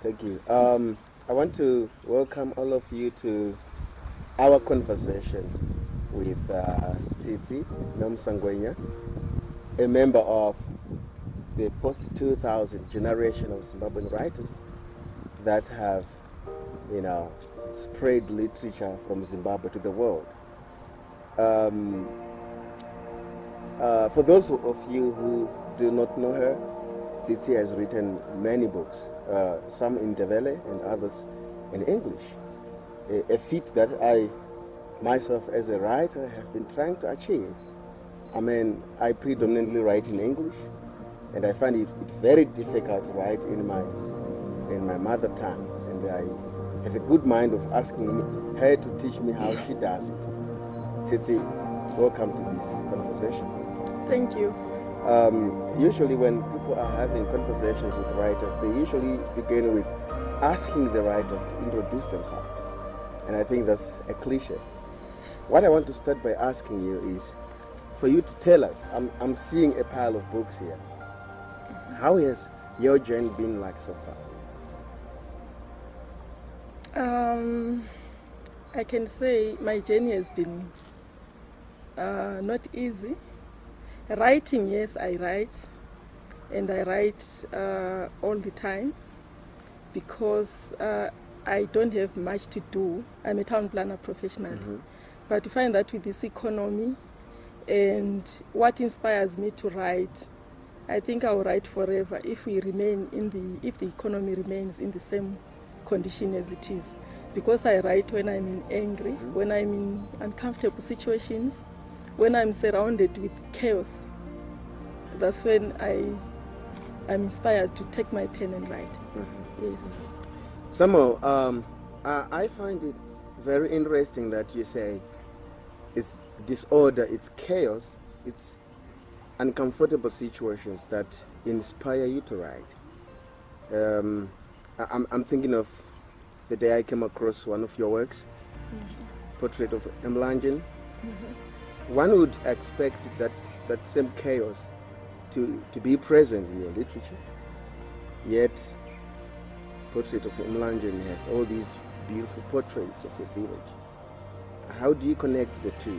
Thank you. I want to welcome all of you to our conversation with Tsitsi Nomsa, a member of the post-2000 generation of Zimbabwean writers that have, spread literature from Zimbabwe to the world. For those of you who do not know her, Tsitsi has written many books, some in Ndebele and others in English. A feat that I, myself as a writer, have been trying to achieve. I predominantly write in English, and I find it very difficult to write in my mother tongue. And I have a good mind of asking her to teach me how she does it. Tsitsi, welcome to this conversation. Thank you. Usually when people are having conversations with writers, they usually begin with asking the writers to introduce themselves. And I think that's a cliche. What I want to start by asking you is for you to tell us, I'm seeing a pile of books here. How has your journey been like so far? I can say my journey has been not easy. Writing, yes, I write, and I write all the time because I don't have much to do. I'm a town planner professionally. Mm-hmm. But to find that with this economy and what inspires me to write, I think I'll write forever if the economy remains in the same condition as it is. Because I write when I'm angry, mm-hmm. when I'm in uncomfortable situations, when I'm surrounded with chaos. That's when I'm inspired to take my pen and write. Mm-hmm. Yes. Samo, I find it very interesting that you say it's disorder, it's chaos, it's uncomfortable situations that inspire you to write. I'm thinking of the day I came across one of your works, mm-hmm. Portrait of Mlangen. Mm-hmm. One would expect that same chaos to be present in your literature, yet Portrait of Mlangen has all these beautiful portraits of a village. How do you connect the two?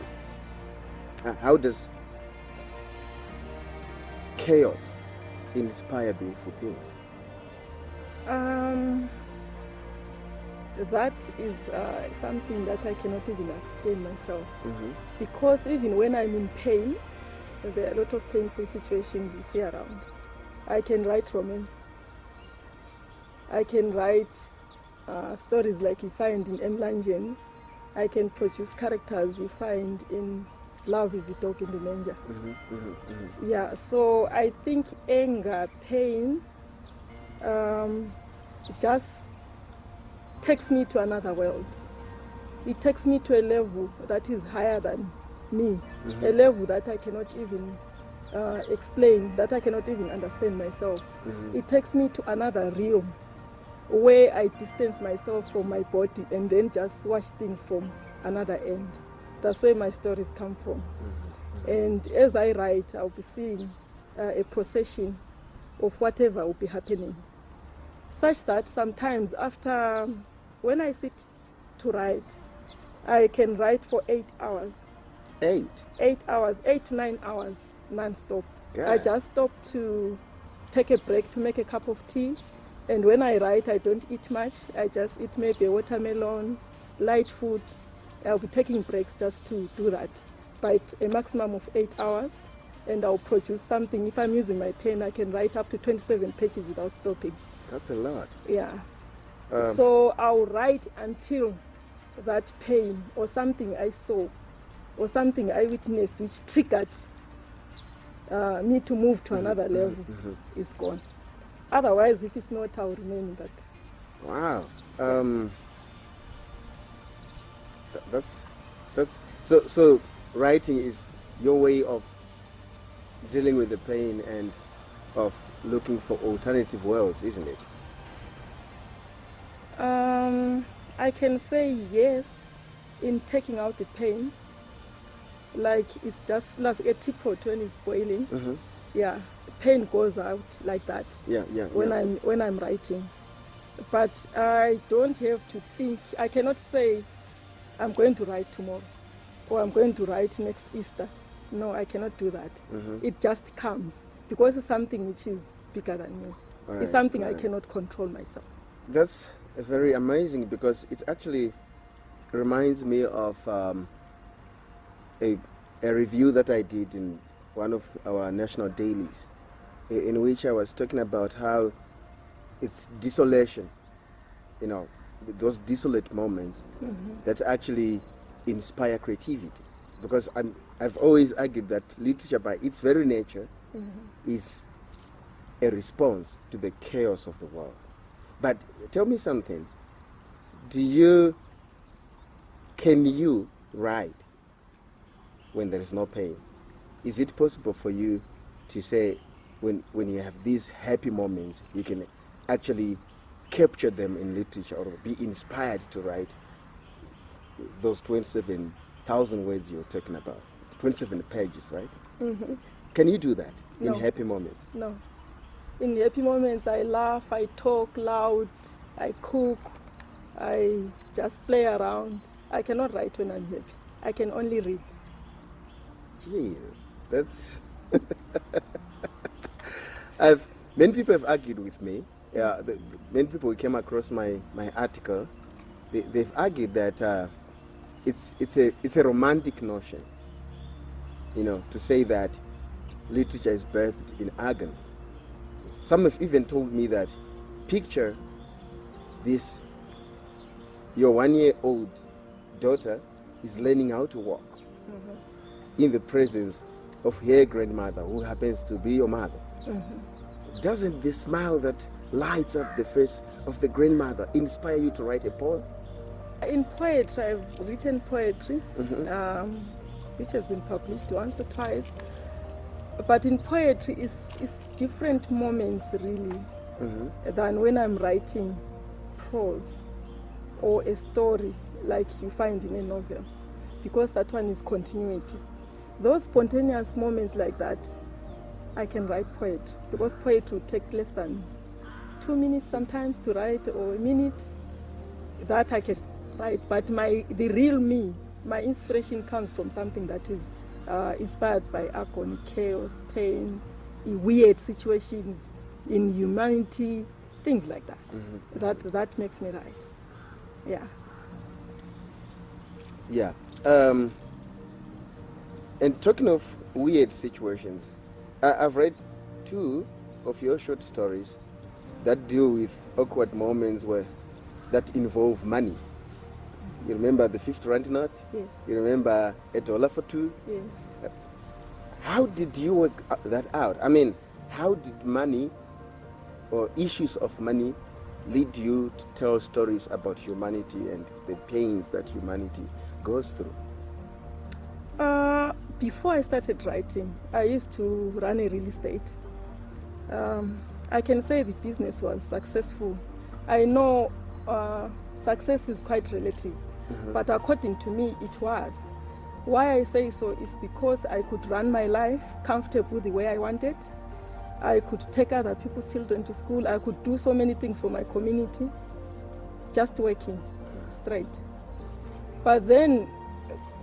How does chaos inspire beautiful things? That is something that I cannot even explain myself. Mm-hmm. Because even when I'm in pain, there are a lot of painful situations you see around. I can write romance. I can write stories like you find in Mlangen. I can produce characters you find in Love is the Dog in the Manger. Mm-hmm, mm-hmm, mm-hmm. Yeah, so I think anger, pain, just takes me to another world. It takes me to a level that is higher than me, mm-hmm. a level that I cannot even explain, that I cannot even understand myself. Mm-hmm. It takes me to another realm where I distance myself from my body and then just watch things from another end. That's where my stories come from. Mm-hmm. And as I write, I'll be seeing a procession of whatever will be happening. Such that sometimes when I sit to write, I can write for 8 hours. 8 hours, 8 to 9 hours, non-stop. Yeah. I just stop to take a break to make a cup of tea. And when I write, I don't eat much. I just eat maybe a watermelon, light food. I'll be taking breaks just to do that. But a maximum of 8 hours, and I'll produce something. If I'm using my pen, I can write up to 27 pages without stopping. That's a lot. Yeah. So I'll write until that pain or something I saw or something I witnessed which triggered me to move to another level is gone. Otherwise, if it's not, I'll remain in that. Wow. Yes. That's so writing is your way of dealing with the pain and of looking for alternative worlds, isn't it? I can say yes in taking out the pain. Like it's just like a teapot when it's boiling. Mm-hmm. Yeah, pain goes out like that. Yeah. When I'm writing, But I don't have to think. I cannot say I'm going to write tomorrow or I'm going to write next Easter. No, I cannot do that. It just comes because it's something which is bigger than me. Right, It's something I right. cannot control myself. That's very amazing because it actually reminds me of a review that I did in one of our national dailies, in which I was talking about how it's desolation, you know, those desolate moments that actually inspire creativity. Because I've always argued that literature, by its very nature, is a response to the chaos of the world. But tell me something. Can you write when there is no pain? Is it possible for you to say when you have these happy moments, you can actually capture them in literature or be inspired to write those 27,000 words you're talking about? 27 pages, right? Can you do that in No. happy moments? No. In happy moments, I laugh, I talk loud, I cook, I just play around. I cannot write when I'm happy. I can only read. Jesus, that's many people have argued with me. Yeah, many people who came across my article, they've argued that it's a romantic notion, you know, to say that literature is birthed in agony. Some have even told me that picture this: your 1-year-old daughter is learning how to walk in the presence of her grandmother, who happens to be your mother. Doesn't the smile that lights up the face of the grandmother inspire you to write a poem? In poetry, I've written poetry, which has been published once or twice. But in poetry, it's different moments really than when I'm writing prose or a story like you find in a novel, because that one is continuity. Those spontaneous moments like that, I can write poetry, because poetry would take less than 2 minutes sometimes to write, or a minute. That I can write. But the real me, my inspiration comes from something that is inspired by agony, chaos, pain, weird situations in humanity, things like that. That makes me write. Yeah. Yeah. And talking of weird situations, I've read 2 of your short stories that deal with awkward moments that involve money. You remember the 50 Rand note? Yes. You remember $1 for 2? Yes. How did you work that out? I mean, how did money or issues of money lead you to tell stories about humanity and the pains that humanity goes through? Before I started writing, I used to run a real estate. I can say the business was successful. I know success is quite relative, but according to me, it was. Why I say so is because I could run my life comfortable the way I wanted. I could take other people's children to school. I could do so many things for my community, just working straight. But then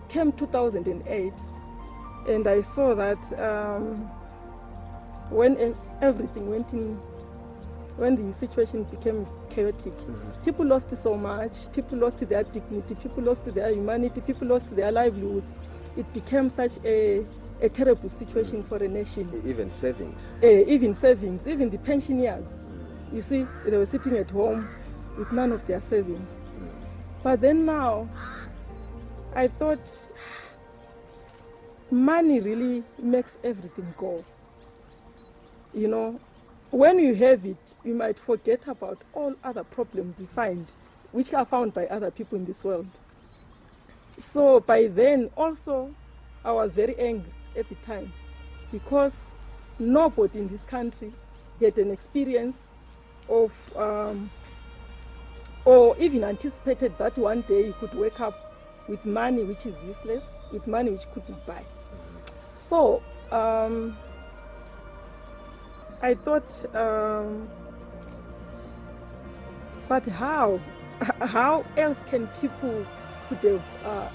came 2008, and I saw that when everything went in, when the situation became chaotic, people lost so much, people lost their dignity, people lost their humanity, people lost their livelihoods. It became such a terrible situation for a nation. Even savings. Even savings, even the pensioners. You see, they were sitting at home with none of their savings. But then now, I thought, money really makes everything go. You know, when you have it, you might forget about all other problems you find, which are found by other people in this world. So by then, also, I was very angry at the time, because nobody in this country had an experience of, or even anticipated that one day you could wake up with money which is useless, with money which couldn't buy. So I thought But how? How else can people could have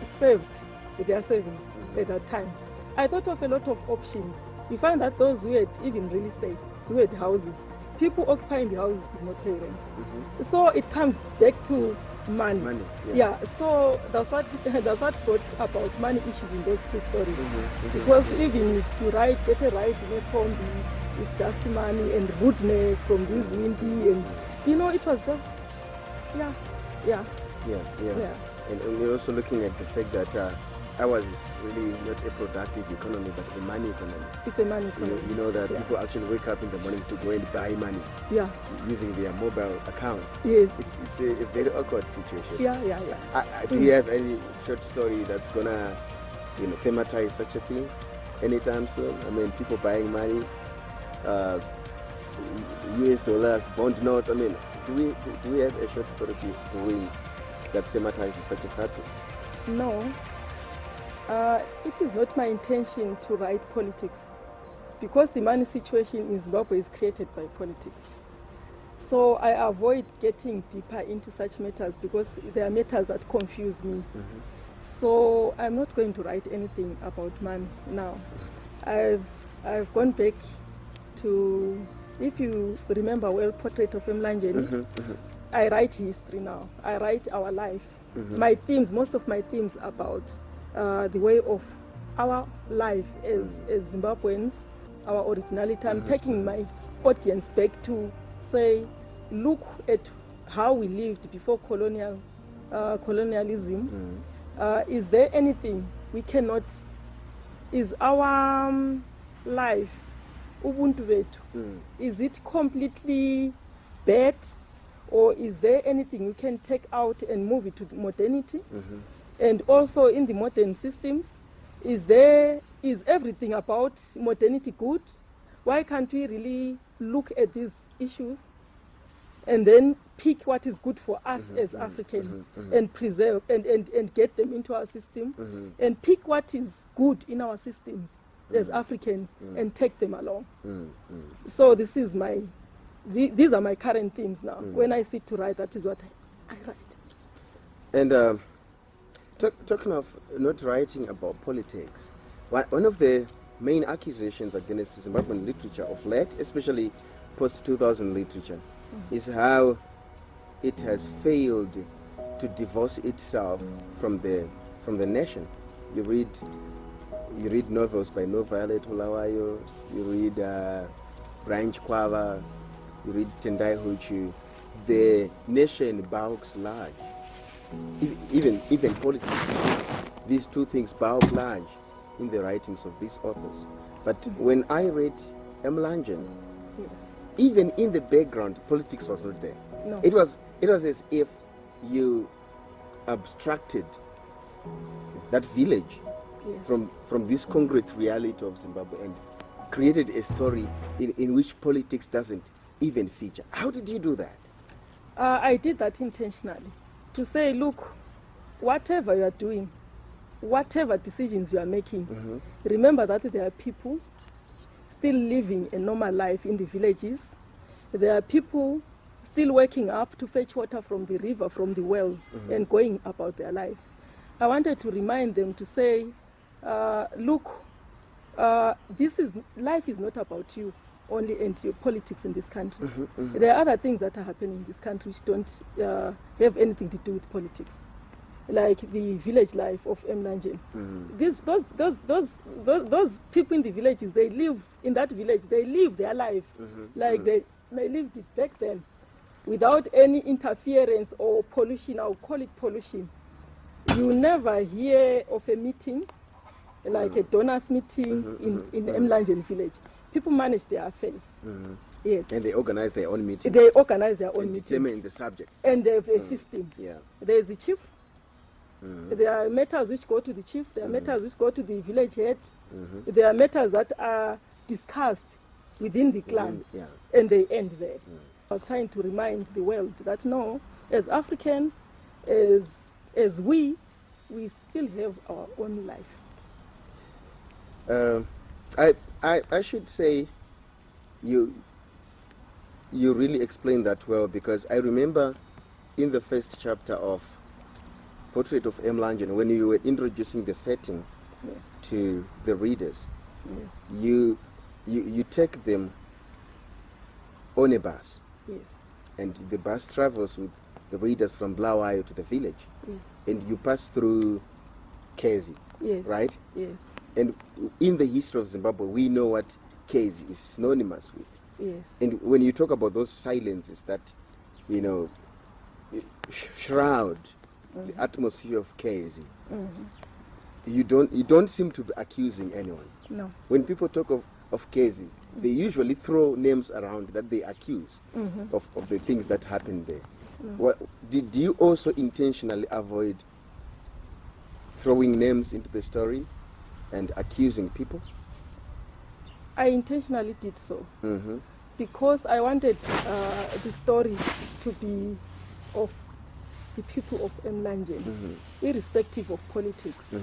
saved their savings at that time? I thought of a lot of options. You find that those who had even real estate, who had houses, people occupying the houses could not pay rent. So it comes back to money. Yeah. So that's what brought about money issues in those two stories. Because even to get a ride in a combi, it's just money and rudeness from this windy, and it was just yeah. And we're also looking at the fact that ours is really not a productive economy, but a money economy. It's a money economy. You know that people actually wake up in the morning to go and buy money. Yeah. Using their mobile account. Yes. It's a very awkward situation. Yeah. Do you have any short story that's gonna, thematize such a thing anytime soon? I mean, people buying money, US dollars, bond notes. I mean, do we have a short story brewing that thematizes such a subject? No. It is not my intention to write politics, because the money situation in Zimbabwe is created by politics. So I avoid getting deeper into such matters because there are matters that confuse me. So I'm not going to write anything about money now. I've gone back to, if you remember well, Portrait of Mlanjeni. I write history now. I write our life. My themes, most of my themes about the way of our life as Zimbabweans, our originality. I'm taking my audience back to say, look at how we lived before colonialism. Is there anything we cannot, is our life, ubuntu betu, is it completely bad, or is there anything we can take out and move it to modernity? And also in the modern systems, is everything about modernity good? Why can't we really look at these issues and then pick what is good for us as Africans and preserve and get them into our system, and pick what is good in our systems as Africans and take them along? So this is these are my current themes now. When I sit to write, that is what I write. And talking of not writing about politics, one of the main accusations against Zimbabwean literature of late, especially post-2000 literature, is how it has failed to divorce itself from the nation. You read novels by No Violet Hulawayo, you read Brian Chikwava, you read Tendai Huchu. The nation bulks large. Even politics, these two things bulk large in the writings of these authors. But when I read Mlanjeni, even in the background, politics was not there. No. It was as if you abstracted that village from this concrete reality of Zimbabwe and created a story in which politics doesn't even feature. How did you do that? I did that intentionally, to say, look, whatever you are doing, whatever decisions you are making, remember that there are people still living a normal life in the villages. There are people still waking up to fetch water from the river, from the wells, and going about their life. I wanted to remind them to say, look, life is not about you only and your politics in this country. There are other things that are happening in this country which don't have anything to do with politics, like the village life of Mlanjeni. Those people in the villages, they live in that village, they live their life like they lived it back then, without any interference or pollution. I'll call it pollution. You never hear of a meeting, like a donors meeting in the Mlanjeni village. People manage their affairs. Yes. And they organize their own meetings. They organize their own and meetings. determine the subjects. And they have a system. Yeah. There is the chief. There are matters which go to the chief. There are matters which go to the village head. There are matters that are discussed within the clan. And they end there. I was trying to remind the world that no, as Africans, as we still have our own life. I should say you really explained that well, because I remember in the first chapter of Portrait of M. Langen, when you were introducing the setting Yes. to the readers, Yes. you take them on a bus, Yes. and the bus travels with the readers from Blawayo to the village, Yes. and you pass through Kezi, Yes. right? Yes. And in the history of Zimbabwe, we know what Kezi is synonymous with. Yes. And when you talk about those silences that, you know, shroud the atmosphere of Kezi, you don't seem to be accusing anyone. No. When people talk of Kezi, they usually throw names around that they accuse of the things that happened there. What, did you also intentionally avoid throwing names into the story and accusing people? I intentionally did so because I wanted the story to be of the people of Mlangen, irrespective of politics.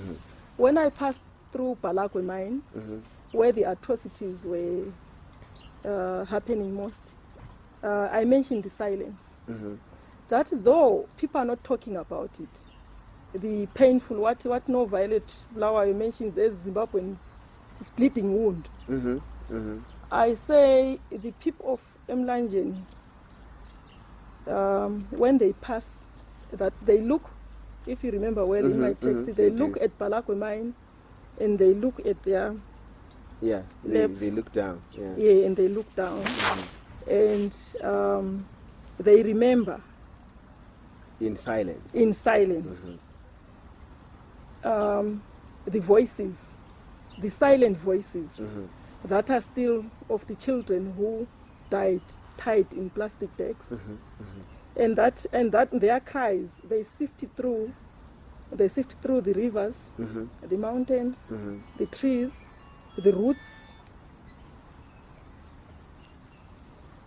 When I passed through Balakwe mine, where the atrocities were happening most, I mentioned the silence. That though people are not talking about it, the painful, what no Violet Flower mentions as Zimbabweans, is bleeding wound. I say the people of Mlangen, when they pass, that they look, if you remember well in my text, they look at Balakwe mine and they look at their they look down. Yeah, and they look down. And they remember. In silence. In silence. The voices, the silent voices that are still of the children who died tied in plastic bags. And that their cries, they sift through the rivers, the mountains, the trees, the roots,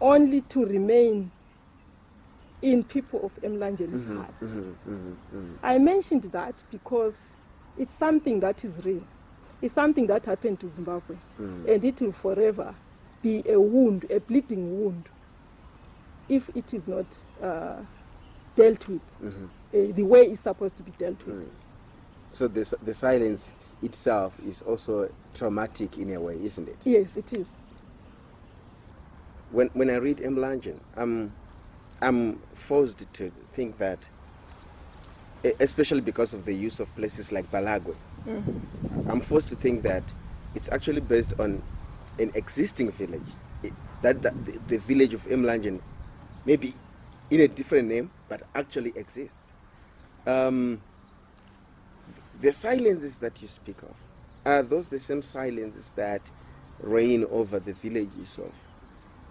only to remain in people of Mlangen's hearts. I mentioned that because it's something that is real. It's something that happened to Zimbabwe, and it will forever be a wound, a bleeding wound, if it is not dealt with the way it's supposed to be dealt with. So the silence itself is also traumatic in a way, isn't it? Yes, it is. When I read M. Langen, I'm forced to think that, especially because of the use of places like Balagwe, I'm forced to think that it's actually based on an existing village, that the village of M. Langen, maybe in a different name, but actually exists. The silences that you speak of, are those the same silences that reign over the villages of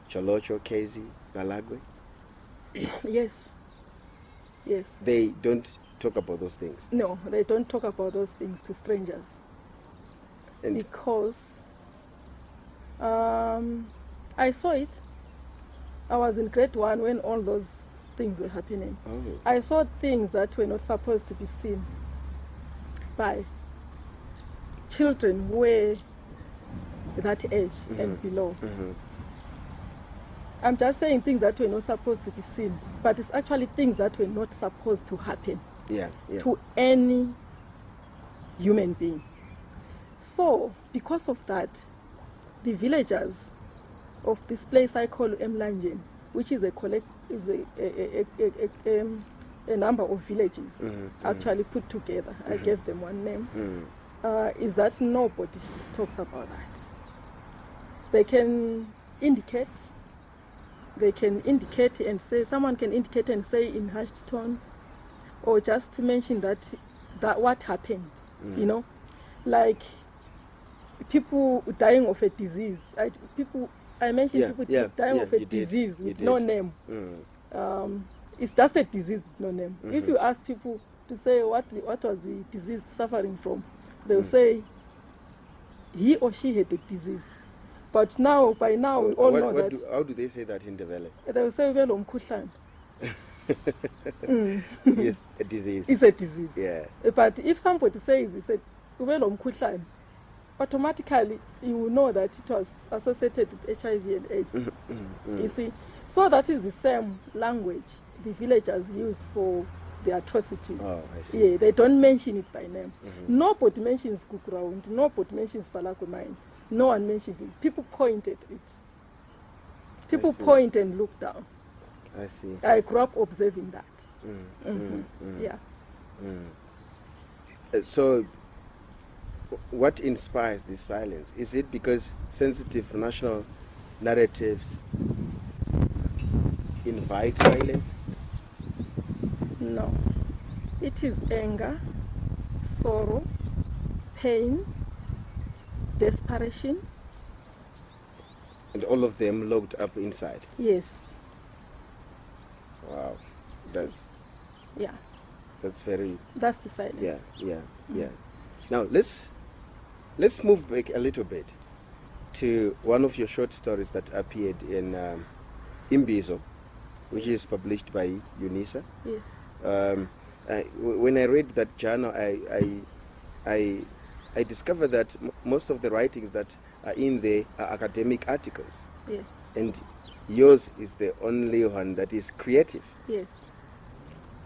Cholocho, Kezi, Balagwe? Yes. Yes. They don't talk about those things. No, they don't talk about those things to strangers. And because I saw it. I was in grade 1 when all those things were happening. I saw things that were not supposed to be seen by children who were that age and below. I'm just saying things that were not supposed to be seen, but it's actually things that were not supposed to happen to any human being. So, because of that, the villagers of this place I call Mlangen, which is a number of villages actually put together. I gave them one name. Is that nobody talks about that. They can indicate and say, someone can indicate and say in hushed tones, or just to mention that what happened, you know, like people dying of a disease. I mentioned people dying of a disease with no name. It's just a disease with no name. If you ask people to say what was the disease suffering from, they'll say he or she had a disease. But by now, we all know that. How do they say that in the valley? They will say, well, Yes, a disease. It's a disease. Yeah. But if somebody says it's a well, automatically you will know that it was associated with HIV and AIDS. You see? So that is the same language the villagers use for the atrocities. Oh, I see. Yeah, they don't mention it by name. Nobody mentions Kukraund, nobody mentions Balakwe mine. No one mentions it. People point at it. People see. point and look down. I see. I grew up observing that. Yeah. So, what inspires this silence? Is it because sensitive national narratives invite silence? No. It is anger, sorrow, pain, desperation. And all of them locked up inside. Yes. Wow. See. Yeah. That's very... That's the silence. Yeah. Now, let's move back a little bit to one of your short stories that appeared in Imbizo, which is published by UNISA. Yes. When I read that journal, I discovered that most of the writings that are in there are academic articles. Yes. And yours is the only one that is creative. Yes.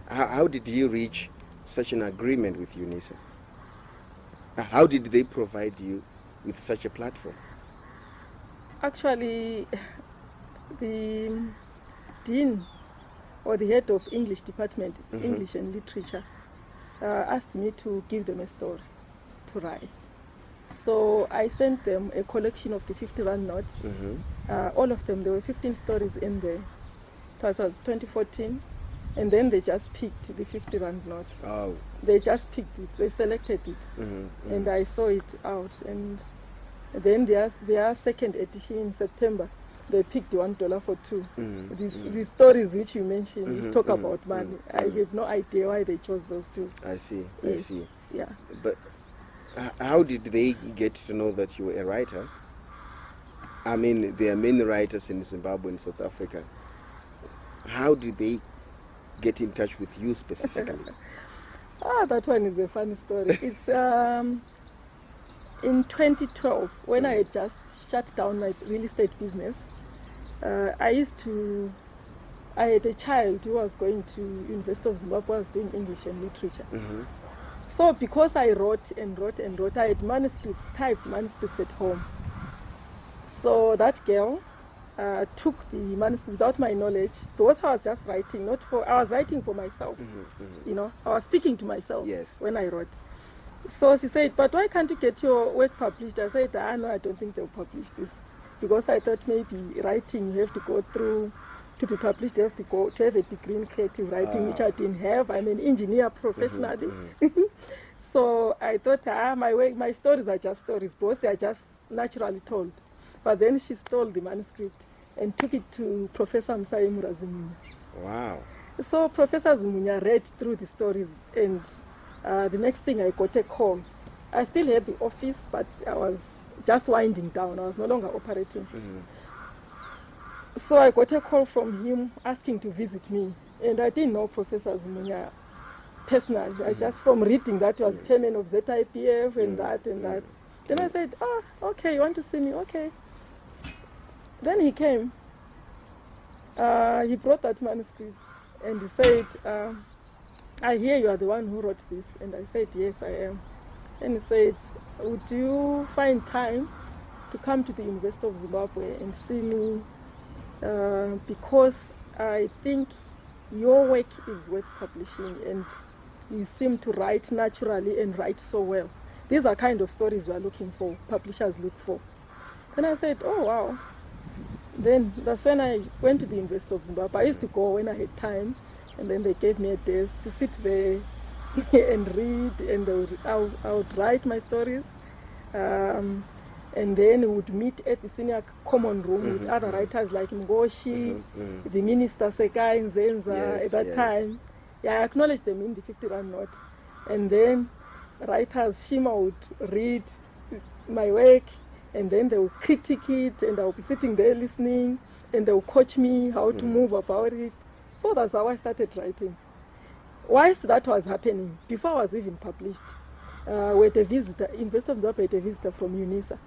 How did you reach such an agreement with UNISA? How did they provide you with such a platform? Actually, the dean or the head of English department, English and literature, asked me to give them a story to write. So I sent them a collection of the 50 Rand notes. All of them, there were 15 stories in there. That was 2014. And then they just picked the 50 Rand note. Oh. They just picked it. They selected it. And I saw it out. And then their second edition in September, they picked $1 for two. These stories which you mentioned, which talk about money, I have no idea why they chose those two. I see. Yes. I see. Yeah. But how did they get to know that you were a writer? I mean, there are many writers in Zimbabwe and South Africa. How did they get in touch with you specifically? That one is a funny story. It's in 2012, when I had just shut down my real estate business. I had a child who was going to University of Zimbabwe, was doing English and literature. So because I wrote, I had manuscripts, typed manuscripts at home. So that girl took the manuscript without my knowledge, because I was just writing, I was writing for myself. You know, I was speaking to myself when I wrote. So she said, but why can't you get your work published? I said, no, I don't think they'll publish this. Because I thought maybe writing, you have to go through, to be published, you have to have a degree in creative writing, which I didn't have. I'm an engineer professionally. So I thought, my stories are just stories, because they are just naturally told. But then she stole the manuscript and took it to Professor Msaimura Zimunya. Wow. So Professor Zimunya read through the stories, and the next thing I got a call. I still had the office, but I was just winding down. I was no longer operating. So I got a call from him asking to visit me. And I didn't know Professor Zimunya personally. I just, from reading that, was chairman of ZIPF and that and that. Then I said, okay, you want to see me? Okay. Then he came. He brought that manuscript and he said, I hear you are the one who wrote this. And I said, yes, I am. And he said, would you find time to come to the University of Zimbabwe and see me? Because I think your work is worth publishing, and you seem to write naturally and write so well. These are kind of stories we are looking for, publishers look for. And I said, oh, wow. Then that's when I went to the University of Zimbabwe. I used to go when I had time, and then they gave me a desk to sit there and read, and I would write my stories. And then we would meet at the senior common room with other writers like Ngoshi, the minister Sekai Nzenza at that time. Yeah, I acknowledged them in the 50 Rand note. And then writers, Shima would read my work, and then they would critique it, and I would be sitting there listening, and they would coach me how to move about it. So that's how I started writing. Whilst that was happening, before I was even published, we had a visitor, University of Zimbabwe had a visitor from UNISA,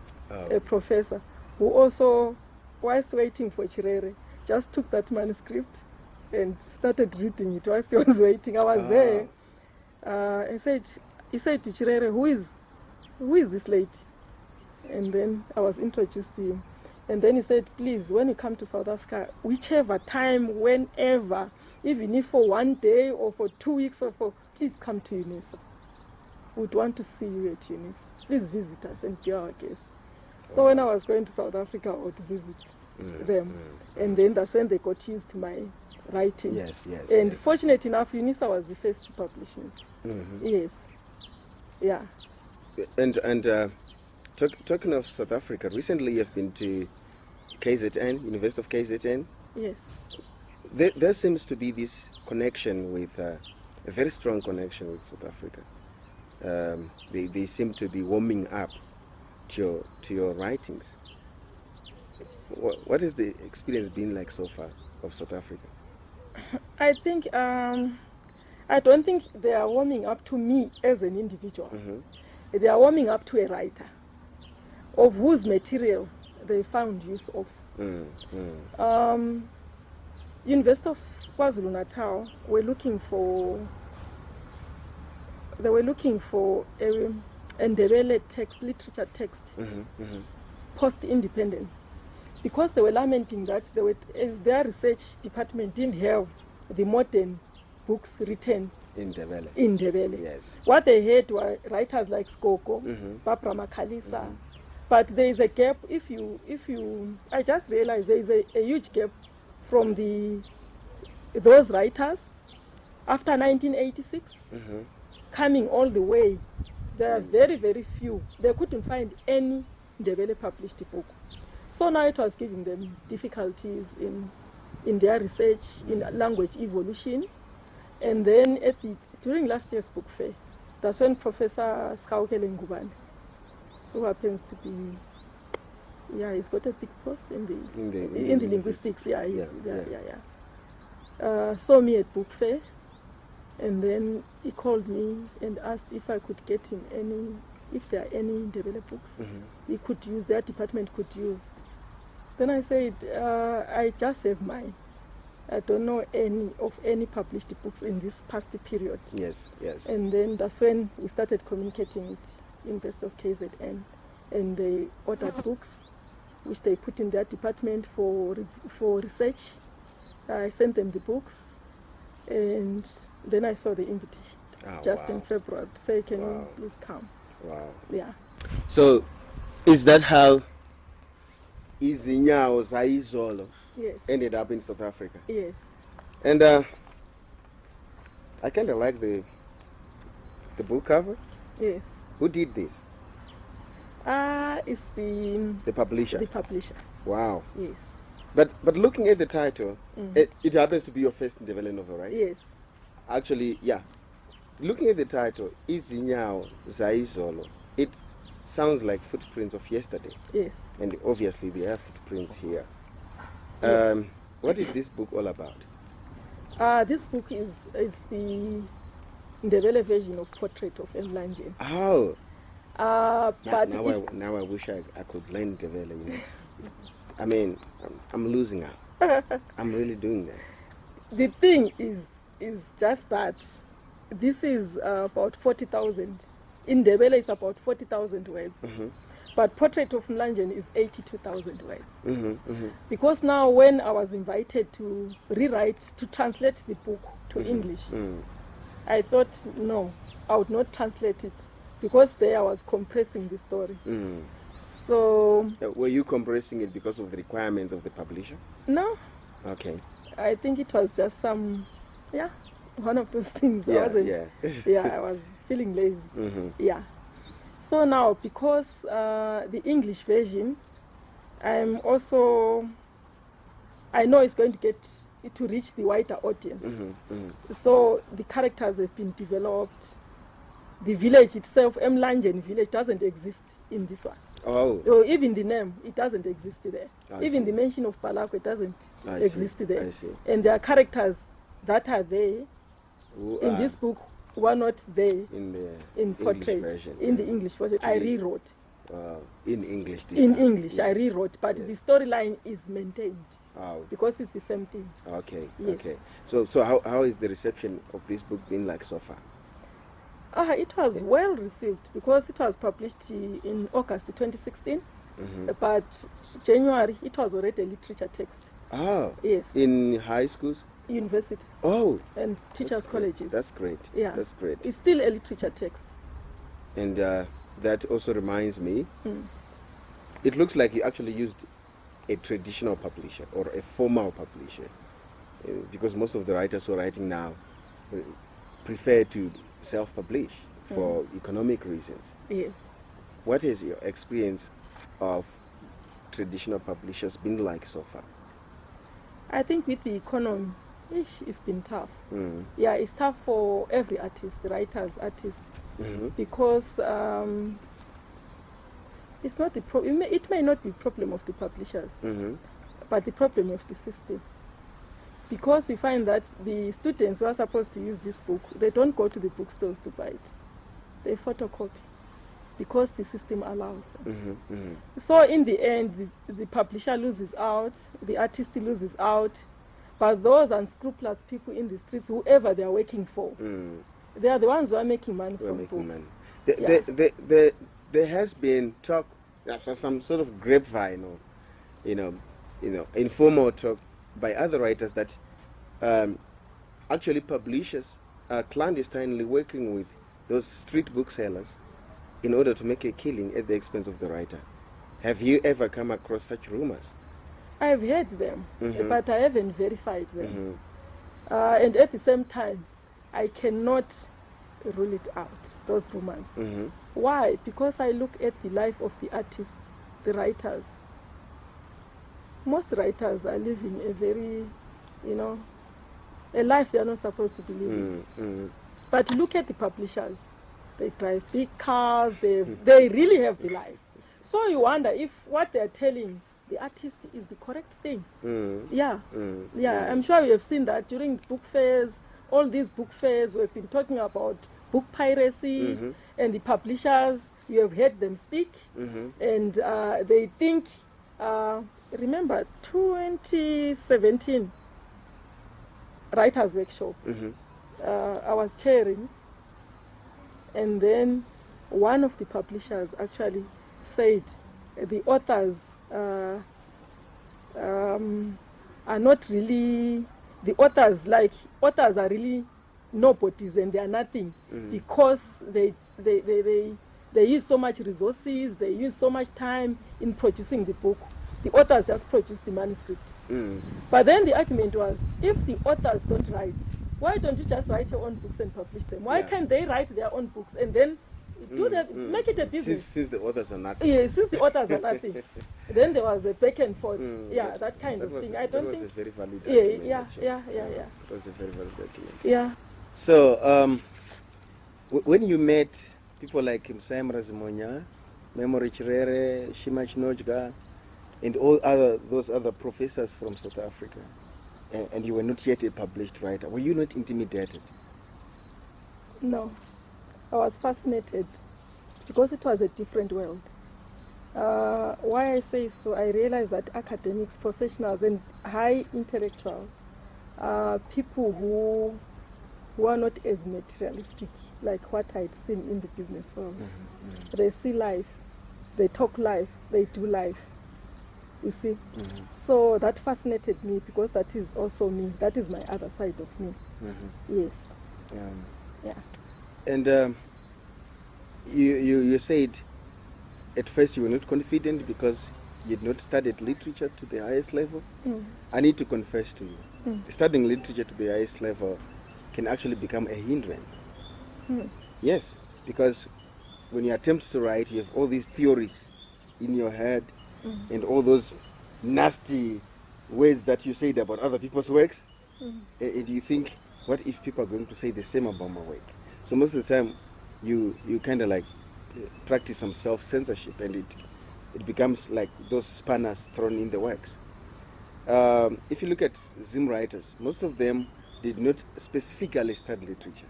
a professor, who also, whilst waiting for Chirere, just took that manuscript and started reading it whilst he was waiting. I was there. He said to Chirere, who is this lady? And then I was introduced to him. And then he said, please, when you come to South Africa, whichever time, whenever, even if for 1 day or for 2 weeks please come to UNISA. We'd want to see you at UNISA. Please visit us and be our guest. So when I was going to South Africa, I would visit them. And then that's when they got used to my writing. Yes. And fortunate enough, UNISA was the first to publish me. Yes. Yeah. And talking of South Africa, recently you've been to KZN, University of KZN. Yes. There seems to be this connection with, a very strong connection with South Africa. They seem to be warming up to your writings. What has the experience been like so far of South Africa? I think, I don't think they are warming up to me as an individual. They are warming up to a writer of whose material they found use of. University of KwaZulu-Natal were looking for a Ndebele text, literature text, post-independence, because they were lamenting that their research department didn't have the modern books written In Ndebele. in Ndebele. Yes. What they had were writers like Skoko, Barbara Makhalisa, but there is a gap. If you, I just realized there is a huge gap from those writers after 1986, coming all the way. There are very, very few. They couldn't find any Ndebele published book. So now it was giving them difficulties in their research, in language evolution. And then during last year's book fair, that's when Professor Skaukele Ngubane, who happens to be, he's got a big post in the linguistics. Saw me at book fair, and then he called me and asked if I could get him if there are any Ndebele books he could use, their department could use. Then I said, I just have mine. I don't know any published books in this past period. Yes. And then that's when we started communicating with University of KZN, and they ordered books, which they put in their department for research. I sent them the books, and then I saw the invitation in February to say, can you please come? Wow. Yeah. So, is that how Izinyawo Zaizolo ended up in South Africa? Yes. And I kind of like the book cover. Yes. Who did this? It's the publisher. The publisher. Wow. Yes. But looking at the title, it happens to be your first Ndebele novel, right? Yes. Actually, yeah. Looking at the title, Izinyawo Zaizolo, it sounds like footprints of yesterday. Yes. And obviously there are footprints here. Yes. What is this book all about? This book is the Ndebele version of Portrait of Mlanje. Oh. But now I wish I could learn Ndebele, you know. I mean, I'm losing out. I'm really doing that. The thing is just that this is about 40,000. In Ndebele, it's about 40,000 words. But Portrait of Mlanje is 82,000 words. Because now when I was invited to translate the book to English, I thought, no, I would not translate it, because there I was compressing the story. So... were you compressing it because of the requirements of the publisher? No. Okay. I think it was just one of those things. I was feeling lazy. Yeah. So now, because the English version, I know it's going to reach the wider audience. So the characters have been developed. The village itself, Mlanje village, doesn't exist in this one. Oh. So even the name, it doesn't exist there. Even the mention of Palakwe doesn't exist there. I see. And there are characters that are there in this book who are not there in Portrait version. In the English version, I rewrote. In English. I rewrote, but the storyline is maintained. Oh, because it's the same things. okay, Yes. okay. So how is the reception of this book been like so far? It was well received because it was published in August 2016, but January it was already a literature text. Oh, Yes. in high schools? University Oh, and teachers' colleges. That's great. Yeah. That's great. It's still a literature text. And that also reminds me, it looks like you actually used a traditional publisher or a formal publisher, because most of the writers who are writing now prefer to self-publish for economic reasons. Yes. What has your experience of traditional publishers been like so far? I think with the economy, it's been tough. Mm. Yeah, it's tough for every artist, writers, artists, because it's not the problem. It may not be problem of the publishers, but the problem of the system. Because we find that the students who are supposed to use this book, they don't go to the bookstores to buy it. They photocopy because the system allows them. So in the end, the publisher loses out, the artist loses out, but those unscrupulous people in the streets, whoever they are working for, they are the ones who are making money from books. There has been talk, some sort of grapevine, or informal talk by other writers that actually publishers are clandestinely working with those street booksellers in order to make a killing at the expense of the writer. Have you ever come across such rumors? I've heard them, but I haven't verified them. And at the same time, I cannot rule it out, those rumors. Why? Because I look at the life of the artists, the writers. Most writers are living a very, a life they are not supposed to be living. But look at the publishers. They drive big cars, they really have the life. So you wonder if what they're telling the artist is the correct thing. I'm sure you have seen that during book fairs, all these book fairs, we've been talking about book piracy, and the publishers, you have heard them speak, and they think, remember 2017 Writers' Workshop, I was chairing, and then one of the publishers actually said the authors are not really, the authors are really nobodies and they are nothing, because they use so much resources, they use so much time in producing the book. The authors just produce the manuscript. But then the argument was, if the authors don't write, why don't you just write your own books and publish them? Why can't they write their own books and then make it a business? Since the authors are nothing. Yeah, since the authors are nothing. Then there was a back and forth. That kind of thing. I don't think. That was a very valid argument. Yeah. It was a very valid argument. Yeah. So, when you met people like Msai Razimonya, Memory Chirere, Shima Chinojga, and those other professors from South Africa, and you were not yet a published writer, were you not intimidated? No, I was fascinated because it was a different world. Why I say so, I realized that academics, professionals, and high intellectuals are people who are not as materialistic like what I'd seen in the business world. They see life, they talk life, they do life. You see? So that fascinated me because that is also me. That is my other side of me. Yes. Yeah. And you said at first you were not confident because you had not studied literature to the highest level. I need to confess to you, studying literature to the highest level can actually become a hindrance. Yes, because when you attempt to write, you have all these theories in your head, and all those nasty words that you said about other people's works, and you think, what if people are going to say the same about my work? So most of the time, you kind of like practice some self-censorship, and it becomes like those spanners thrown in the works. If you look at Zim writers, most of them did not specifically study literature.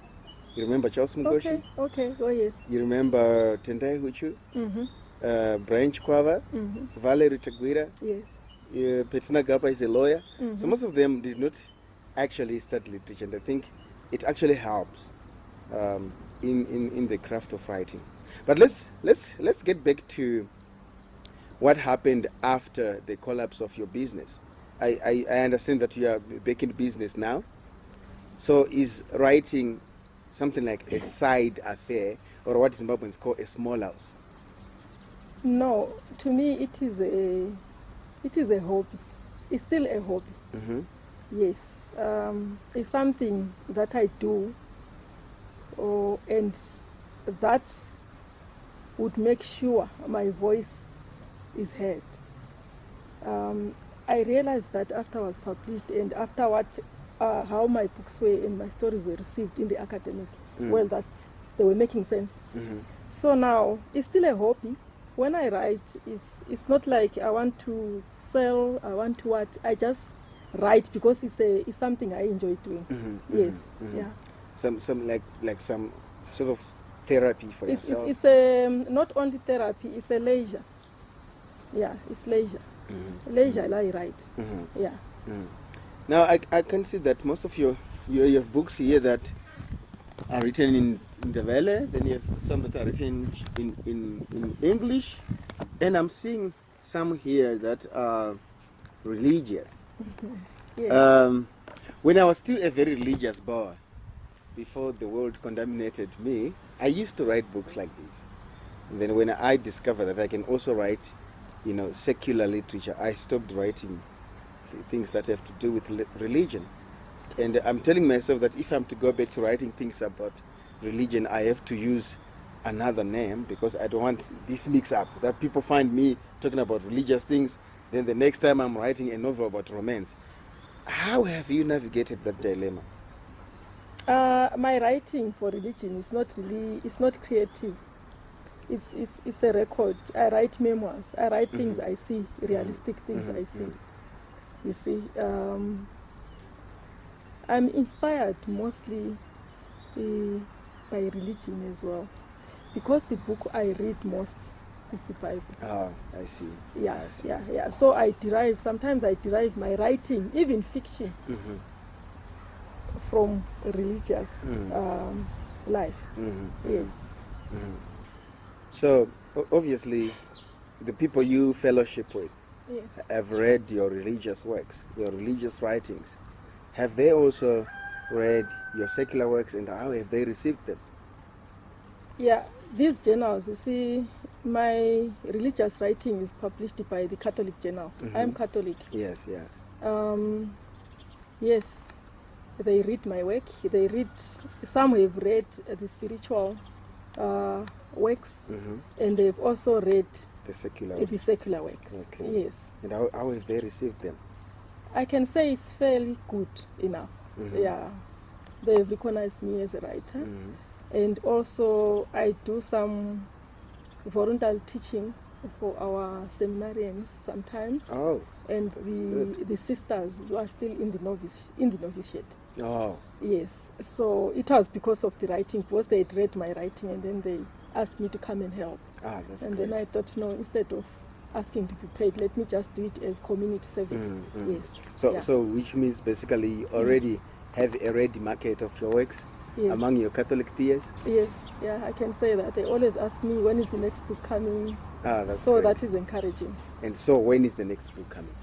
You remember Charles Mugoshi? Okay, oh yes. You remember Tendai Huchu? Brian Chikwava, Valerie Tagwira. Yes. Petina Gapa is a lawyer. So most of them did not actually study literature, and I think it actually helps in the craft of writing. But let's get back to what happened after the collapse of your business. I understand that you are back in business now. So is writing something like a side affair, or what Zimbabweans call a small house? No, to me it is a hobby. It's still a hobby. Yes, it's something that I do, and that would make sure my voice is heard. I realized that after I was published and after how my books were and my stories were received in the academic world, that they were making sense. So now it's still a hobby. When I write, it's not like I want to sell, I want to what. I just write because it's something I enjoy doing. Yes, yeah. Some like some sort of therapy for yourself. It's a not only therapy. It's a leisure. Yeah, it's leisure. Leisure, I write. Yeah. Now I can see that most of you have books here that are written in Ndebele, then you have some that are written in English, and I'm seeing some here that are religious. Yes. When I was still a very religious boy, before the world contaminated me, I used to write books like this. And then when I discovered that I can also write, secular literature, I stopped writing things that have to do with religion. And I'm telling myself that if I'm to go back to writing things about religion, I have to use another name, because I don't want this mix up, that people find me talking about religious things, then the next time I'm writing a novel about romance. How have you navigated that dilemma? My writing for religion is not creative. It's a record. I write memoirs. I write things I see, realistic things I see. You see, I'm inspired mostly by religion as well, because the book I read most is the Bible. Oh, I see. Yeah, I see. yeah. So sometimes I derive my writing, even fiction, from religious life. Yes. So obviously, the people you fellowship with Yes. have read your religious works, your religious writings. Have they also read your secular works, and how have they received them? Yeah, these journals, you see, my religious writing is published by the Catholic Journal. I'm Catholic. Yes. Yes, they read my work. Some have read the spiritual works, and they've also read The secular works. Okay. Yes. And how have they received them? I can say it's fairly good enough. Yeah, they've recognized me as a writer. And also I do some voluntary teaching for our seminarians sometimes. Oh. And the sisters who are still in the novitiate. Oh. Yes. So it was because of the writing, because they had read my writing and then they asked me to come and help. That's and great. Then I thought, no, instead of asking to be paid, let me just do it as community service. Yes. So which means basically you already have a ready market of your works among your Catholic peers? Yes, yeah, I can say that. They always ask me, when is the next book coming? That's so great. That is encouraging. And so when is the next book coming?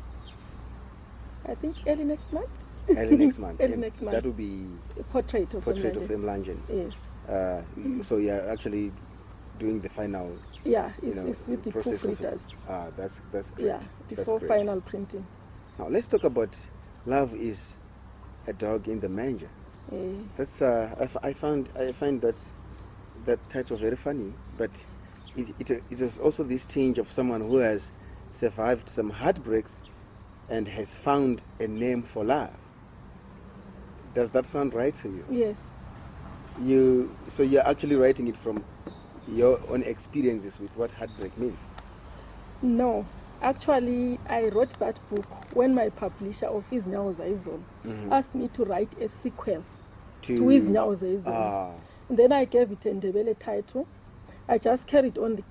I think early next month. Early next month. Early next month. That will be a portrait of Mlangen. Yes. So you're actually doing the final. Yeah, it's with the proofreaders. That's great. Yeah, before final printing. Now let's talk about Love is a Dog in the Manger. That's I find that title very funny, but it was also this tinge of someone who has survived some heartbreaks and has found a name for love. Does that sound right to you? Yes. So you're actually writing it from your own experiences with what heartbreak means? No. Actually, I wrote that book when my publisher, Office Nyaoza asked me to write a sequel to His Nyaoza. Then I gave it a Ndebele title. I just carried on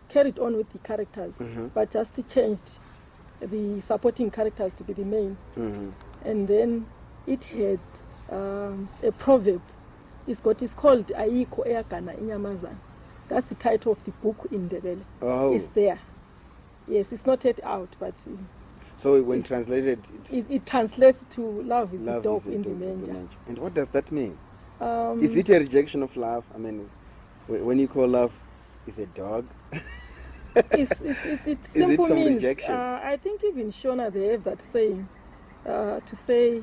with the characters, but just changed the supporting characters to be the main. And then it had a proverb. It's called Ayiko Eyagana Inyamazana. That's the title of the book in Ndebele. Oh. It's there. Yes, it's not yet out, but so when translated, it translates to love is love the dog is a in the dog manger. And what does that mean? Is it a rejection of love? I mean, when you call love is a dog? It simple some means, rejection? I think even Shona, they have that saying, to say,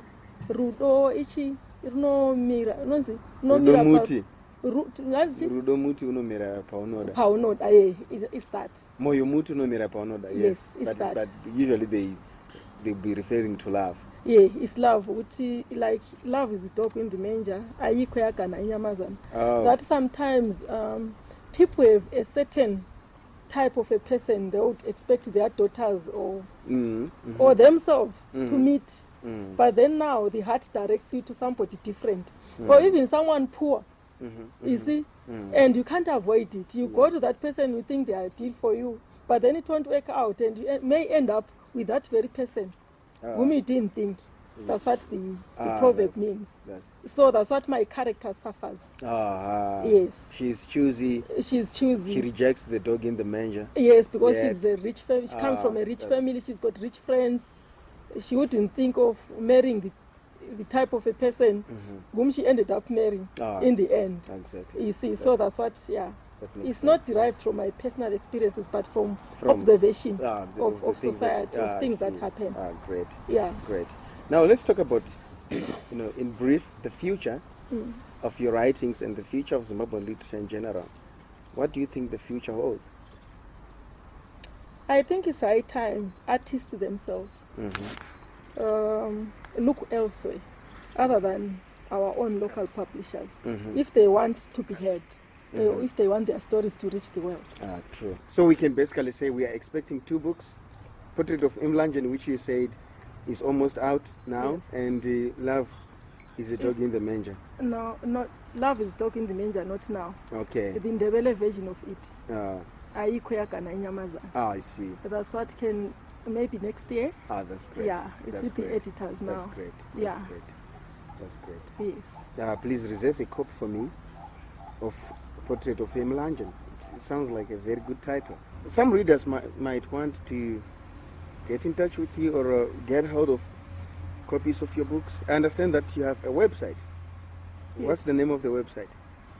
Rudo ichi, no mira, no mira Rudomuti. Rudomuti Rudomuti unomira paunoda. paunoda, is that. Moyo muti unomira paunoda. Yes, it's that. But usually they be referring to love. Yeah, it's love. Like love is the dog in the manger. Ayiko Eyagana Inyamazana. That sometimes people have a certain type of a person they would expect their daughters or themselves to meet. But then now the heart directs you to somebody different. Or even someone poor. You see? And you can't avoid it. You go to that person, you think they are ideal for you, but then it won't work out, and you may end up with that very person whom you didn't think. That's what the proverb means. So that's what my character suffers. Yes. She's choosy. She rejects the dog in the manger. Yes, because she's a rich family. She comes from a rich family. She's got rich friends. She wouldn't think of marrying the type of a person whom she ended up marrying in the end. Exactly. You see, so that's what, it's not derived from my personal experiences, but from observation of society, of things that happen. Great. Yeah. Great. Now let's talk about, in brief, the future of your writings and the future of Zimbabwean literature in general. What do you think the future holds? I think it's high time artists themselves look elsewhere, other than our own local publishers, if they want to be heard, if they want their stories to reach the world. True. So we can basically say we are expecting 2 books. Portrait of Mlanjeni, which you said is almost out now, and Love is a Dog in the Manger. No, not Love is Dog in the Manger, not now. Okay. The Ndebele version of it. Ayiko Eyagana Inyamazana. I see. That's what can, maybe next year. That's great. Yeah, it's with the editors now. That's great. That's great. Yes. Please reserve a copy for me of Portrait of Mlanjeni. It sounds like a very good title. Some readers might want to get in touch with you or get hold of copies of your books. I understand that you have a website. Yes. What's the name of the website?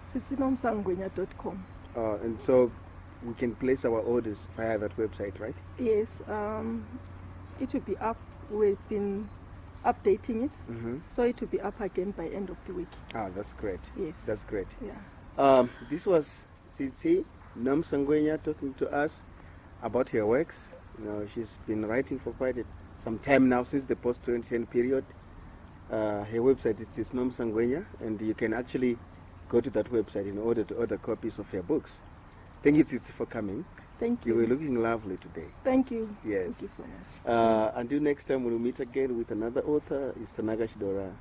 tsitsinoMsa.com. And so we can place our orders via that website, right? Yes. It will be up. We've been updating it. So it will be up again by end of the week. That's great. Yes. That's great. Yeah. This was Tsitsi Nomsa talking to us about her works. She's been writing for quite some time now, since the post-2010 period. Her website is Tsitsi Nomsa, and you can actually go to that website in order to order copies of her books. Thank you, Tsitsi, for coming. Thank you. You were looking lovely today. Thank you. Yes. Thank you so much. Until next time, we'll meet again with another author. It's Tanaka Chidora.